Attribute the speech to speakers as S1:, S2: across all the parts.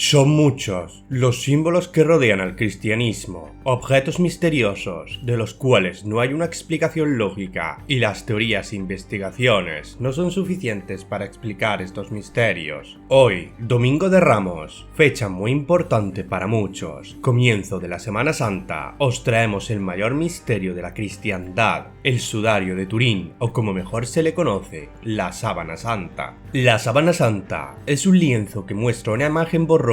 S1: Son muchos los símbolos que rodean al cristianismo, objetos misteriosos de los cuales no hay una explicación lógica, y las teorías e investigaciones no son suficientes para explicar estos misterios. Hoy, Domingo de Ramos, fecha muy importante para muchos, comienzo de la Semana Santa, os traemos el mayor misterio de la cristiandad, el sudario de Turín, o como mejor se le conoce, la sábana santa. La sábana santa es un lienzo que muestra una imagen borrosa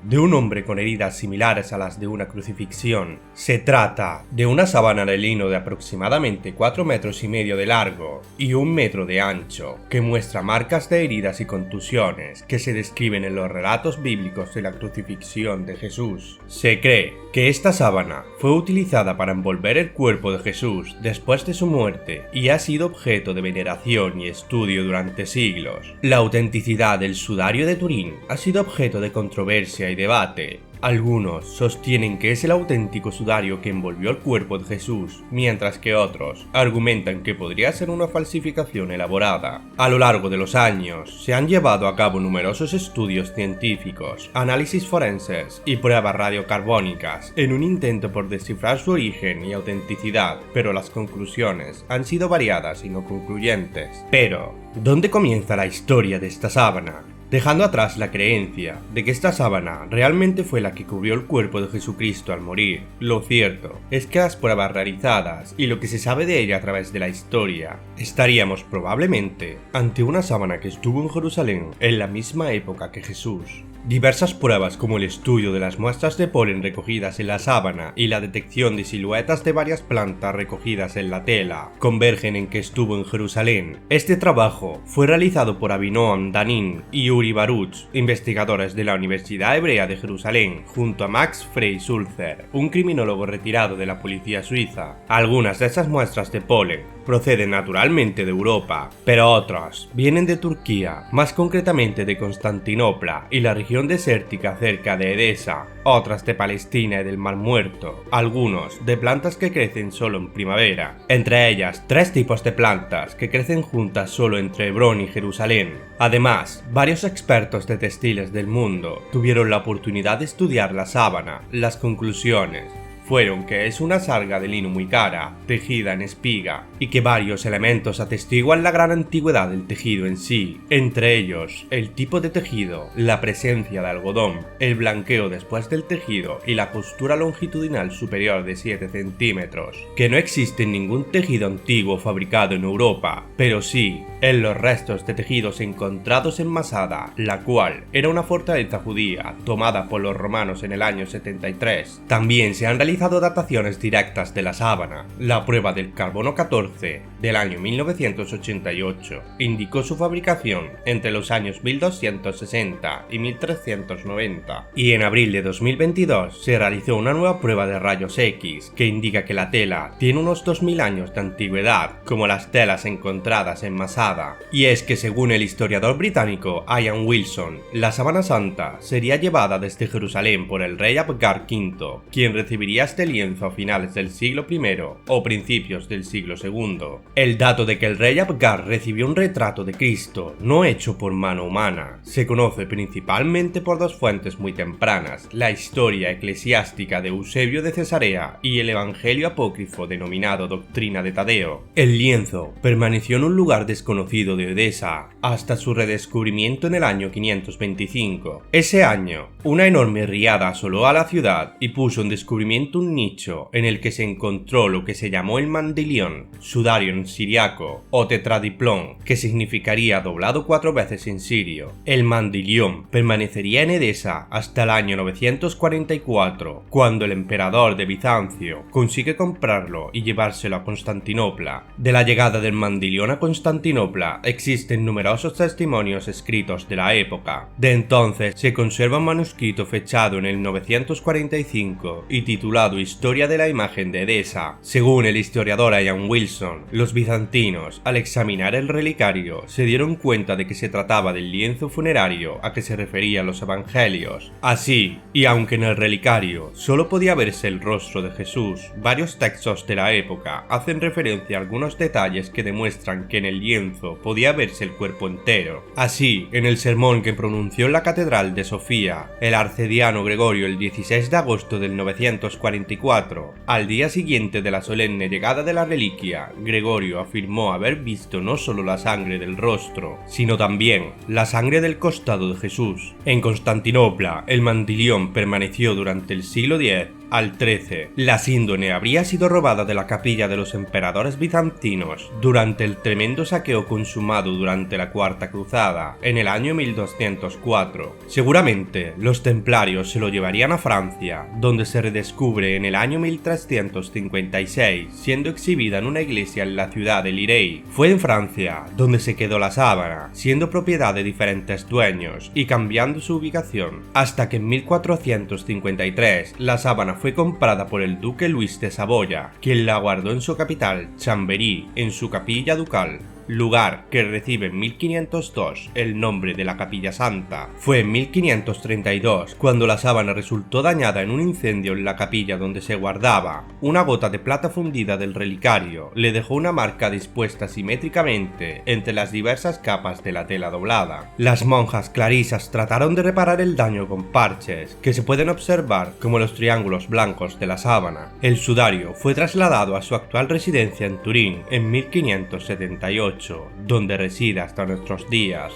S1: de un hombre con heridas similares a las de una crucifixión. Se trata de una sábana de lino de aproximadamente 4,5 metros de largo y 1 metro de ancho, que muestra marcas de heridas y contusiones que se describen en los relatos bíblicos de la crucifixión de Jesús. Se cree que esta sábana fue utilizada para envolver el cuerpo de Jesús después de su muerte y ha sido objeto de veneración y estudio durante siglos. La autenticidad del sudario de Turín ha sido objeto de controversia y debate. Algunos sostienen que es el auténtico sudario que envolvió el cuerpo de Jesús, mientras que otros argumentan que podría ser una falsificación elaborada. A lo largo de los años, se han llevado a cabo numerosos estudios científicos, análisis forenses y pruebas radiocarbónicas en un intento por descifrar su origen y autenticidad, pero las conclusiones han sido variadas y no concluyentes. Pero, ¿dónde comienza la historia de esta sábana? Dejando atrás la creencia de que esta sábana realmente fue la que cubrió el cuerpo de Jesucristo al morir, lo cierto es que las pruebas realizadas y lo que se sabe de ella a través de la historia, estaríamos probablemente ante una sábana que estuvo en Jerusalén en la misma época que Jesús. Diversas pruebas como el estudio de las muestras de polen recogidas en la sábana y la detección de siluetas de varias plantas recogidas en la tela convergen en que estuvo en Jerusalén. Este trabajo fue realizado por Avinoam Danin y Uri Baruch, investigadores de la Universidad Hebrea de Jerusalén, junto a Max Frey Sulzer, un criminólogo retirado de la policía suiza. Algunas de esas muestras de polen proceden naturalmente de Europa, pero otras vienen de Turquía, más concretamente de Constantinopla y la región desértica cerca de Edesa, otras de Palestina y del Mar Muerto, algunos de plantas que crecen solo en primavera, entre ellas 3 tipos de plantas que crecen juntas solo entre Hebrón y Jerusalén. Además, varios expertos de textiles del mundo tuvieron la oportunidad de estudiar la sábana. Las conclusiones fueron que es una sarga de lino muy cara, tejida en espiga, y que varios elementos atestiguan la gran antigüedad del tejido en sí, entre ellos el tipo de tejido, la presencia de algodón, el blanqueo después del tejido y la costura longitudinal superior de 7 centímetros, que no existe ningún tejido antiguo fabricado en Europa, pero sí en los restos de tejidos encontrados en Masada, la cual era una fortaleza judía tomada por los romanos en el año 73. También se han realizado dataciones directas de la sábana. La prueba del carbono 14 del año 1988 indicó su fabricación entre los años 1260 y 1390, y en abril de 2022 se realizó una nueva prueba de rayos X que indica que la tela tiene unos 2000 años de antigüedad, como las telas encontradas en Masada. Y es que según el historiador británico Ian Wilson, la sábana santa sería llevada desde Jerusalén por el rey Abgar V, quien recibiría este lienzo a finales del siglo I o principios del siglo II. El dato de que el rey Abgar recibió un retrato de Cristo no hecho por mano humana se conoce principalmente por 2 fuentes muy tempranas: la historia eclesiástica de Eusebio de Cesarea y el evangelio apócrifo denominado Doctrina de Tadeo. El lienzo permaneció en un lugar desconocido de Edesa hasta su redescubrimiento en el año 525. Ese año, una enorme riada asoló a la ciudad y puso en descubrimiento un nicho en el que se encontró lo que se llamó el mandilión, sudario en siriaco, o tetradiplón, que significaría doblado 4 veces en sirio. El mandilión permanecería en Edesa hasta el año 944, cuando el emperador de Bizancio consigue comprarlo y llevárselo a Constantinopla. De la llegada del mandilión a Constantinopla existen numerosos testimonios escritos de la época. De entonces se conserva un manuscrito fechado en el 945 y titulado titulado Historia de la imagen de Edesa. Según el historiador Ian Wilson, los bizantinos, al examinar el relicario, se dieron cuenta de que se trataba del lienzo funerario a que se referían los evangelios. Así, y aunque en el relicario solo podía verse el rostro de Jesús, varios textos de la época hacen referencia a algunos detalles que demuestran que en el lienzo podía verse el cuerpo entero. Así, en el sermón que pronunció en la Catedral de Sofía, el arcediano Gregorio el 16 de agosto del 944, al día siguiente de la solemne llegada de la reliquia, Gregorio afirmó haber visto no solo la sangre del rostro, sino también la sangre del costado de Jesús. En Constantinopla, el mantilión permaneció durante el siglo X al XIII. La síndone habría sido robada de la capilla de los emperadores bizantinos durante el tremendo saqueo consumado durante la Cuarta Cruzada, en el año 1204. Seguramente, los templarios se lo llevarían a Francia, donde se redescubre en el año 1356, siendo exhibida en una iglesia en la ciudad de Lirey. Fue en Francia donde se quedó la sábana, siendo propiedad de diferentes dueños y cambiando su ubicación, hasta que en 1453 la sábana fue comprada por el duque Luis de Saboya, quien la guardó en su capital, Chambéry, en su capilla ducal, lugar que recibe en 1502 el nombre de la Capilla Santa. Fue en 1532 cuando la sábana resultó dañada en un incendio en la capilla donde se guardaba. Una gota de plata fundida del relicario le dejó una marca dispuesta simétricamente entre las diversas capas de la tela doblada. Las monjas clarisas trataron de reparar el daño con parches, que se pueden observar como los triángulos blancos de la sábana. El sudario fue trasladado a su actual residencia en Turín en 1578, donde reside hasta nuestros días.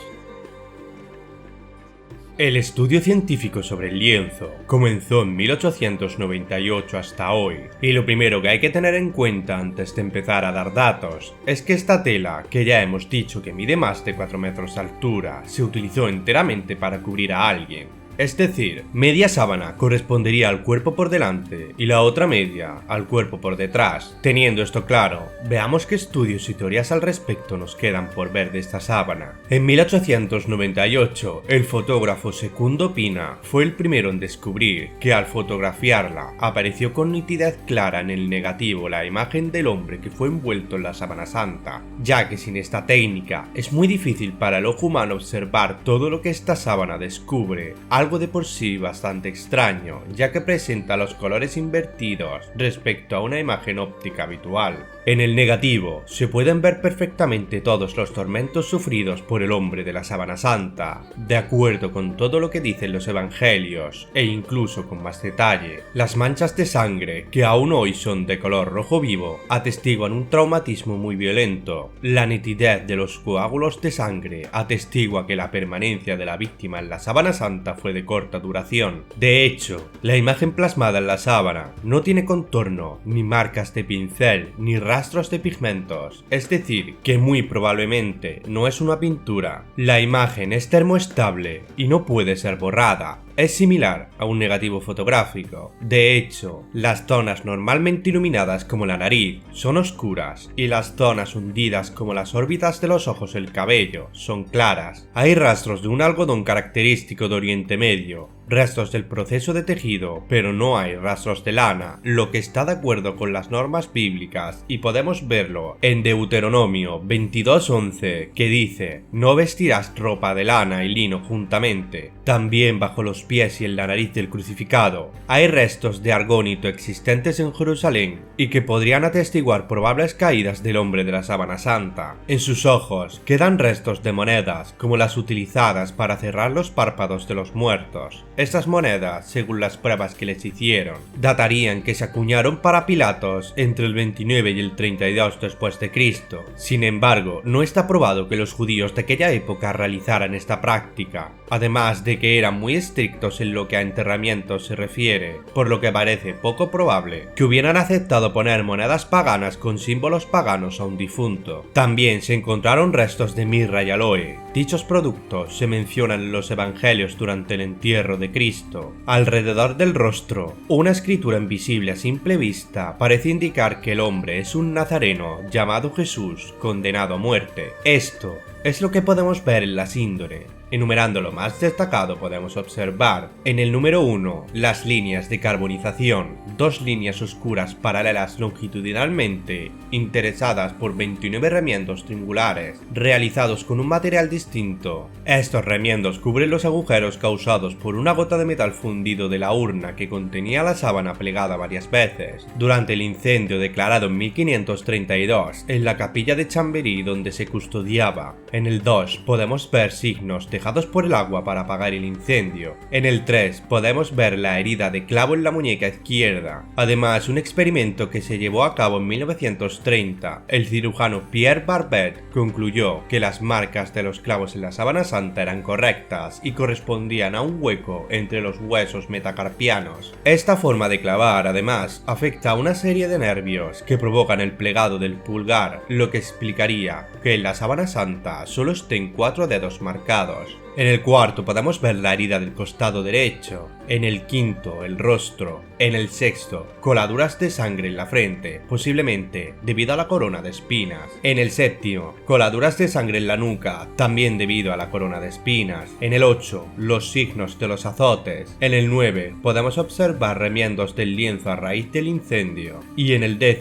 S1: El estudio científico sobre el lienzo comenzó en 1898 hasta hoy, y lo primero que hay que tener en cuenta antes de empezar a dar datos es que esta tela, que ya hemos dicho que mide más de 4 metros de altura, se utilizó enteramente para cubrir a alguien. Es decir, media sábana correspondería al cuerpo por delante y la otra media al cuerpo por detrás. Teniendo esto claro, veamos qué estudios y teorías al respecto nos quedan por ver de esta sábana. En 1898, el fotógrafo Secundo Pina fue el primero en descubrir que al fotografiarla apareció con nitidez clara en el negativo la imagen del hombre que fue envuelto en la sábana santa, ya que sin esta técnica es muy difícil para el ojo humano observar todo lo que esta sábana descubre, algo de por sí bastante extraño, ya que presenta los colores invertidos respecto a una imagen óptica habitual. En el negativo se pueden ver perfectamente todos los tormentos sufridos por el hombre de la sábana santa, de acuerdo con todo lo que dicen los evangelios, e incluso con más detalle. Las manchas de sangre, que aún hoy son de color rojo vivo, atestiguan un traumatismo muy violento. La nitidez de los coágulos de sangre atestigua que la permanencia de la víctima en la sábana santa fue de corta duración. De hecho, la imagen plasmada en la sábana no tiene contorno, ni marcas de pincel, ni rastros de pigmentos, es decir, que muy probablemente no es una pintura. La imagen es termoestable y no puede ser borrada. Es similar a un negativo fotográfico. De hecho, las zonas normalmente iluminadas como la nariz son oscuras y las zonas hundidas como las órbitas de los ojos y el cabello son claras. Hay rastros de un algodón característico de Oriente Medio, restos del proceso de tejido, pero no hay rastros de lana, lo que está de acuerdo con las normas bíblicas, y podemos verlo en Deuteronomio 22:11, que dice: no vestirás ropa de lana y lino juntamente. También bajo los pies y en la nariz del crucificado hay restos de argónito existentes en Jerusalén y que podrían atestiguar probables caídas del hombre de la sábana santa. En sus ojos quedan restos de monedas como las utilizadas para cerrar los párpados de los muertos. Estas monedas, según las pruebas que les hicieron, datarían que se acuñaron para Pilatos entre el 29 y el 32 después de Cristo. Sin embargo, no está probado que los judíos de aquella época realizaran esta práctica, además de que eran muy estrictos en lo que a enterramientos se refiere, por lo que parece poco probable que hubieran aceptado poner monedas paganas con símbolos paganos a un difunto. También se encontraron restos de mirra y aloe. Dichos productos se mencionan en los evangelios durante el entierro de Cristo. Alrededor del rostro, una escritura invisible a simple vista parece indicar que el hombre es un nazareno llamado Jesús, condenado a muerte. Esto es lo que podemos ver en la síndone. Enumerando lo más destacado podemos observar en el número 1 las líneas de carbonización, dos líneas oscuras paralelas longitudinalmente, interesadas por 29 remiendos triangulares, realizados con un material distinto. Estos remiendos cubren los agujeros causados por una gota de metal fundido de la urna que contenía la sábana plegada varias veces, durante el incendio declarado en 1532 en la capilla de Chambéry donde se custodiaba. En el 2 podemos ver signos dejados por el agua para apagar el incendio. En el 3 podemos ver la herida de clavo en la muñeca izquierda. Además, un experimento que se llevó a cabo en 1930, el cirujano Pierre Barbet concluyó que las marcas de los clavos en la sábana santa eran correctas y correspondían a un hueco entre los huesos metacarpianos. Esta forma de clavar, además, afecta a una serie de nervios que provocan el plegado del pulgar, lo que explicaría que en la sábana santa solo estén 4 dedos marcados. En el 4 podemos ver la herida del costado derecho, en el 5 el rostro, en el 6 coladuras de sangre en la frente, posiblemente debido a la corona de espinas, en el 7 coladuras de sangre en la nuca, también debido a la corona de espinas, en el 8 los signos de los azotes, en el 9 podemos observar remiendos del lienzo a raíz del incendio, y en el 10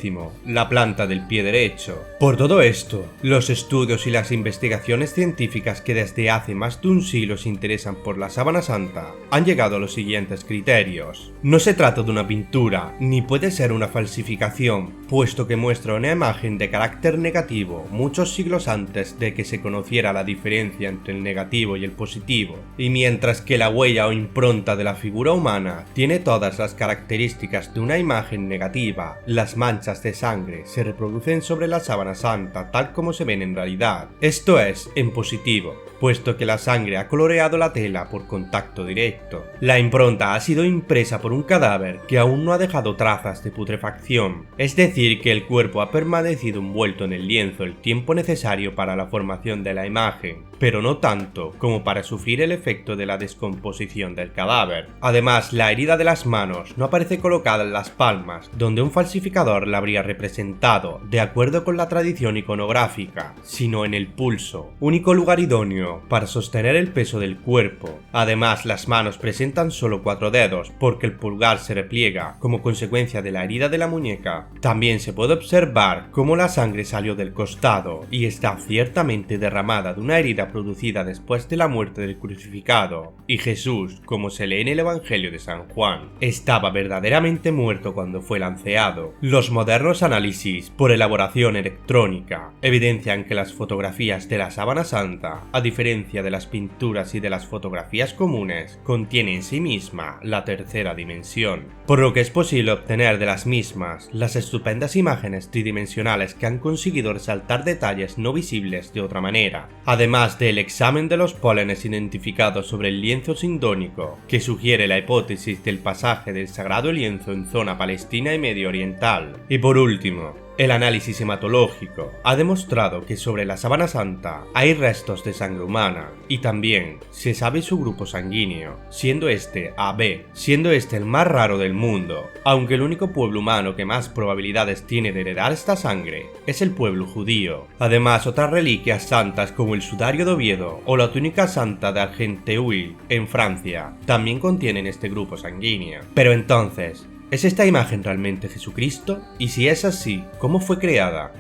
S1: la planta del pie derecho. Por todo esto, los estudios y las investigaciones científicas que desde hace más de un siglo se interesan por la sábana santa han llegado a los siguientes criterios. No se trata de una pintura, ni puede ser una falsificación, puesto que muestra una imagen de carácter negativo muchos siglos antes de que se conociera la diferencia entre el negativo y el positivo, y mientras que la huella o impronta de la figura humana tiene todas las características de una imagen negativa, las manchas de sangre se reproducen sobre la sábana santa tal como se ven en realidad, esto es, en positivo, puesto que la sangre ha coloreado la tela por contacto directo. La impronta ha sido impresa por un cadáver que aún no ha dejado trazas de putrefacción, es decir que el cuerpo ha permanecido envuelto en el lienzo el tiempo necesario para la formación de la imagen, pero no tanto como para sufrir el efecto de la descomposición del cadáver. Además, la herida de las manos no aparece colocada en las palmas, donde un falsificador la habría representado, de acuerdo con la tradición iconográfica, sino en el pulso, único lugar idóneo para sostener el peso del cuerpo. Además, las manos presentan solo 4 dedos, porque el pulgar se repliega como consecuencia de la herida de la muñeca. También se puede observar cómo la sangre salió del costado y está ciertamente derramada de una herida producida después de la muerte del crucificado, y Jesús, como se lee en el Evangelio de San Juan, estaba verdaderamente muerto cuando fue lanceado. Los modernos análisis por elaboración electrónica evidencian que las fotografías de la sábana santa, a diferencia de las pinturas y de las fotografías comunes, contiene en sí misma la tercera dimensión, por lo que es posible obtener de las mismas las estupendas imágenes tridimensionales que han conseguido resaltar detalles no visibles de otra manera, además del examen de los pólenes identificados sobre el lienzo sindónico, que sugiere la hipótesis del pasaje del sagrado lienzo en zona palestina y medio oriental. Y por último, el análisis hematológico ha demostrado que sobre la sábana santa hay restos de sangre humana, y también se sabe su grupo sanguíneo, siendo este AB, siendo este el más raro del mundo, aunque el único pueblo humano que más probabilidades tiene de heredar esta sangre es el pueblo judío. Además, otras reliquias santas como el sudario de Oviedo o la túnica santa de Argenteuil en Francia también contienen este grupo sanguíneo. Pero entonces, ¿es esta imagen realmente Jesucristo? Y si es así, ¿cómo fue creada?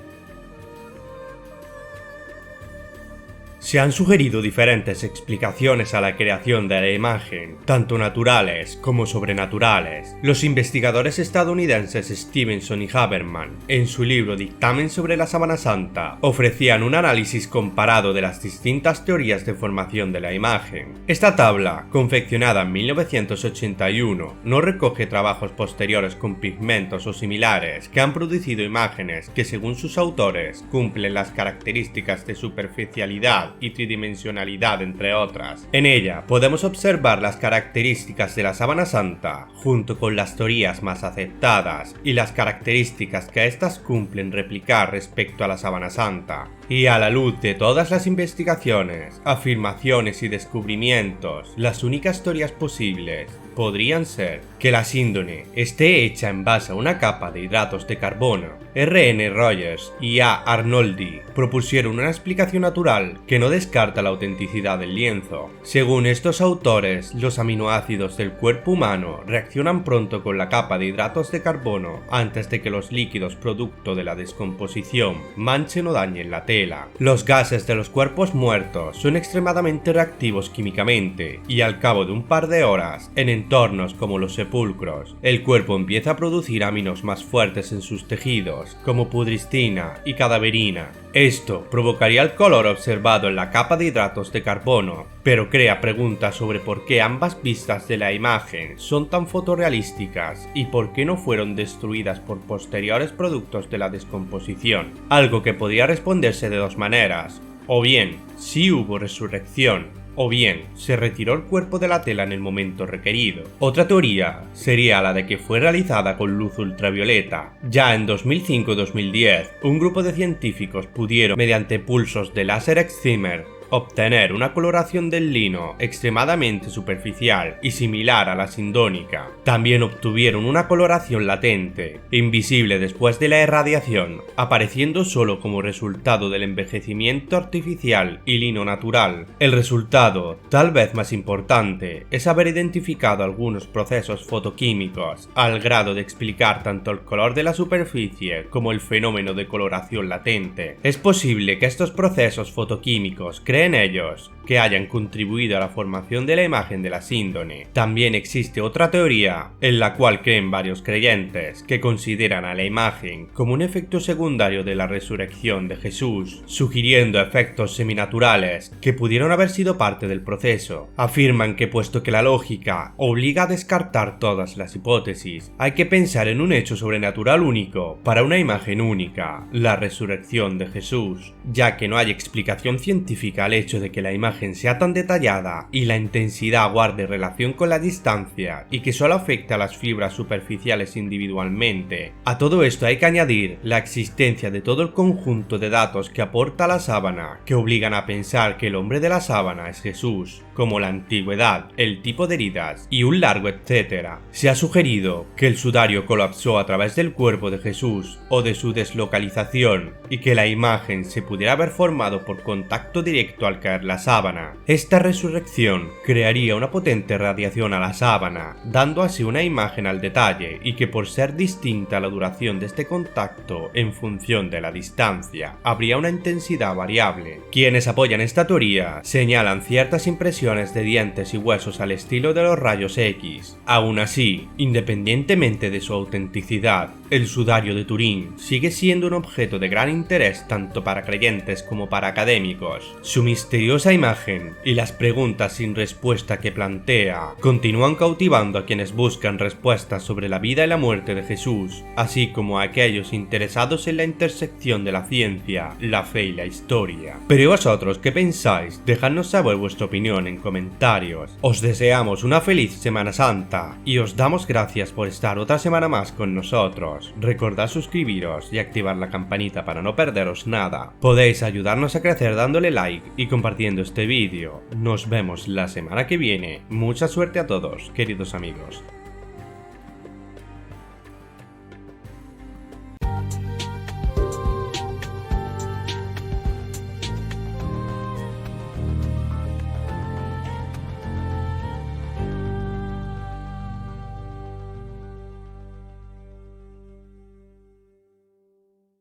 S1: Se han sugerido diferentes explicaciones a la creación de la imagen, tanto naturales como sobrenaturales. Los investigadores estadounidenses Stevenson y Haberman, en su libro Dictamen sobre la Sábana Santa, ofrecían un análisis comparado de las distintas teorías de formación de la imagen. Esta tabla, confeccionada en 1981, no recoge trabajos posteriores con pigmentos o similares que han producido imágenes que, según sus autores, cumplen las características de superficialidad y tridimensionalidad, entre otras. En ella podemos observar las características de la sábana santa, junto con las teorías más aceptadas y las características que éstas cumplen replicar respecto a la sábana santa. Y a la luz de todas las investigaciones, afirmaciones y descubrimientos, las únicas teorías posibles podrían ser que la síndone esté hecha en base a una capa de hidratos de carbono. R.N. Rogers y A. Arnoldi propusieron una explicación natural que no descarta la autenticidad del lienzo. Según estos autores, los aminoácidos del cuerpo humano reaccionan pronto con la capa de hidratos de carbono antes de que los líquidos producto de la descomposición manchen o dañen la tela. Los gases de los cuerpos muertos son extremadamente reactivos químicamente y al cabo de un par de horas, en entornos como los sepulcros, el cuerpo empieza a producir aminos más fuertes en sus tejidos, como pudristina y cadaverina. Esto provocaría el color observado en la capa de hidratos de carbono, pero crea preguntas sobre por qué ambas vistas de la imagen son tan fotorrealísticas y por qué no fueron destruidas por posteriores productos de la descomposición, algo que podría responderse de dos maneras: o bien, si hubo resurrección, o bien, se retiró el cuerpo de la tela en el momento requerido. Otra teoría sería la de que fue realizada con luz ultravioleta. Ya en 2005-2010, un grupo de científicos pudieron, mediante pulsos de láser excimer, obtener una coloración del lino extremadamente superficial y similar a la sindónica. También obtuvieron una coloración latente, invisible después de la irradiación, apareciendo solo como resultado del envejecimiento artificial y lino natural. El resultado, tal vez más importante, es haber identificado algunos procesos fotoquímicos al grado de explicar tanto el color de la superficie como el fenómeno de coloración latente. Es posible que estos procesos fotoquímicos creen ellos que hayan contribuido a la formación de la imagen de la síndone. También existe otra teoría en la cual creen varios creyentes que consideran a la imagen como un efecto secundario de la resurrección de Jesús, sugiriendo efectos seminaturales que pudieron haber sido parte del proceso. Afirman que puesto que la lógica obliga a descartar todas las hipótesis, hay que pensar en un hecho sobrenatural único para una imagen única, la resurrección de Jesús, ya que no hay explicación científica al hecho de que la imagen sea tan detallada y la intensidad guarde relación con la distancia y que solo afecta a las fibras superficiales individualmente. A todo esto hay que añadir la existencia de todo el conjunto de datos que aporta la sábana, que obligan a pensar que el hombre de la sábana es Jesús, como la antigüedad, el tipo de heridas y un largo etcétera. Se ha sugerido que el sudario colapsó a través del cuerpo de Jesús o de su deslocalización y que la imagen se pudiera haber formado por contacto directo al caer la sábana. Esta resurrección crearía una potente radiación a la sábana, dando así una imagen al detalle y que por ser distinta la duración de este contacto en función de la distancia, habría una intensidad variable. Quienes apoyan esta teoría señalan ciertas impresiones de dientes y huesos al estilo de los rayos X. Aún así, independientemente de su autenticidad, el sudario de Turín sigue siendo un objeto de gran interés tanto para creyentes como para académicos. Su misteriosa imagen y las preguntas sin respuesta que plantea continúan cautivando a quienes buscan respuestas sobre la vida y la muerte de Jesús, así como a aquellos interesados en la intersección de la ciencia, la fe y la historia. Pero ¿y vosotros qué pensáis? Dejadnos saber vuestra opinión en comentarios. Os deseamos una feliz Semana Santa y os damos gracias por estar otra semana más con nosotros. Recordad suscribiros y activar la campanita para no perderos nada. Podéis ayudarnos a crecer dándole like y compartiendo este vídeo. Nos vemos la semana que viene. Mucha suerte a todos, queridos amigos.